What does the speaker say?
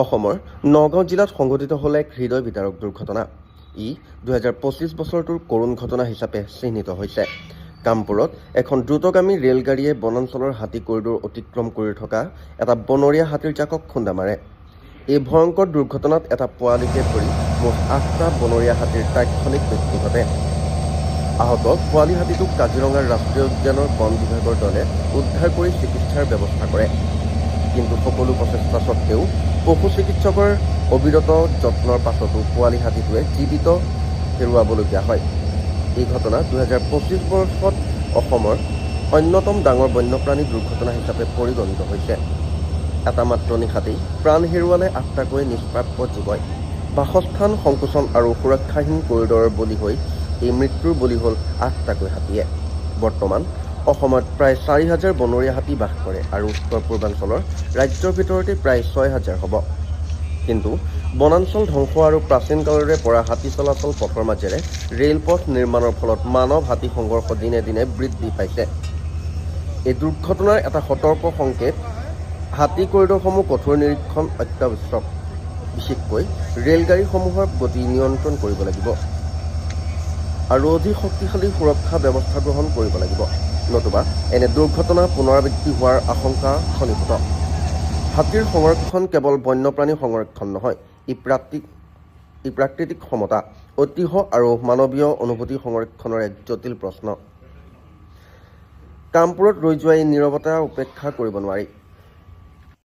অসমৰ নগাঁও জিলাত সংঘটিত হ'ল এক হৃদয় বিদাৰক দুৰ্ঘটনা। ই 2025 বছৰটোৰ কৰুণ ঘটনা হিচাপে চিহ্নিত হৈছে। কামপুৰত এখন দ্ৰুতগামী ৰেলগাড়ীয়ে বনাঞ্চলৰ হাতী কৰিডৰ অতিক্ৰম কৰি থকা এটা বনৰীয়া হাতীৰ জাকক খুন্দা মাৰে। এই ভয়ংকৰ দুৰ্ঘটনাত এটা পোৱালিকে ধৰি মুঠ 8টা বনৰীয়া হাতীৰ তাৎক্ষণিক মৃত্যু ঘটে। আহত পোৱালি হাতীটোক কাজিৰঙাৰ ৰাষ্ট্ৰীয় উদ্যানৰ বন বিভাগৰ দলে উদ্ধাৰ কৰি চিকিৎসাৰ ব্যৱস্থা কৰে। কিন্তু সকলো প্ৰচেষ্টা সত্ত্বেও পশু চিকিৎসকৰ অবিৰত যত্নৰ পাছতো পোৱালি হাতীটোৱে জীৱিত হেৰুৱাবলগীয়া হয়। এই ঘটনা 2025 বৰ্ষত অসমৰ অন্যতম ডাঙৰ বন্যপ্ৰাণী দুৰ্ঘটনা হিচাপে পৰিগণিত হৈছে। এটা মাত্ৰ নিশাতেই প্ৰাণ হেৰুৱালে 8টাকৈ নিষ্প্ৰাপ্য জীৱই। বাসস্থান সংকোচন আৰু সুৰক্ষাহীন কৰিডৰৰ বলি হৈ এই মৃত্যুৰ বলি হ'ল 8টাকৈ হাতীয়ে। বৰ্তমান অসমত প্ৰায় 4,000 বনৰীয়া হাতী বাস কৰে আৰু উত্তৰ পূৰ্বাঞ্চলৰ ৰাজ্যৰ ভিতৰতে প্ৰায় 6,000 হ'ব। কিন্তু বনাঞ্চল ধ্বংস আৰু প্ৰাচীন কালৰে পৰা হাতী চলাচল পথৰ মাজেৰে ৰেলপথ নিৰ্মাণৰ ফলত মানৱ হাতী সংঘৰ্ষ দিনে দিনে বৃদ্ধি পাইছে। এই দুৰ্ঘটনাৰ এটা সতৰ্ক সংকেত হাতী কৰিডৰসমূহ কঠোৰ নিৰীক্ষণ অত্যাৱশ্যক। বিশেষকৈ ৰেলগাড়ীসমূহৰ গতি নিয়ন্ত্ৰণ কৰিব লাগিব আৰু অধিক শক্তিশালী সুৰক্ষা ব্যৱস্থা গ্ৰহণ কৰিব লাগিব, নতুবা এনে দুৰ্ঘটনা পুনৰাবৃত্তি হোৱাৰ আশংকা সন্নিহিত। হাতীৰ সংৰক্ষণ কেৱল বন্যপ্ৰাণী সংৰক্ষণ নহয়, ই প্ৰাকৃতিক সমতা, ঐতিহ্য আৰু মানৱীয় অনুভূতি সংৰক্ষণৰ এক জটিল প্ৰশ্ন। কামপুৰত ৰৈ যোৱা এই নীৰৱতা উপেক্ষা কৰিব নোৱাৰি।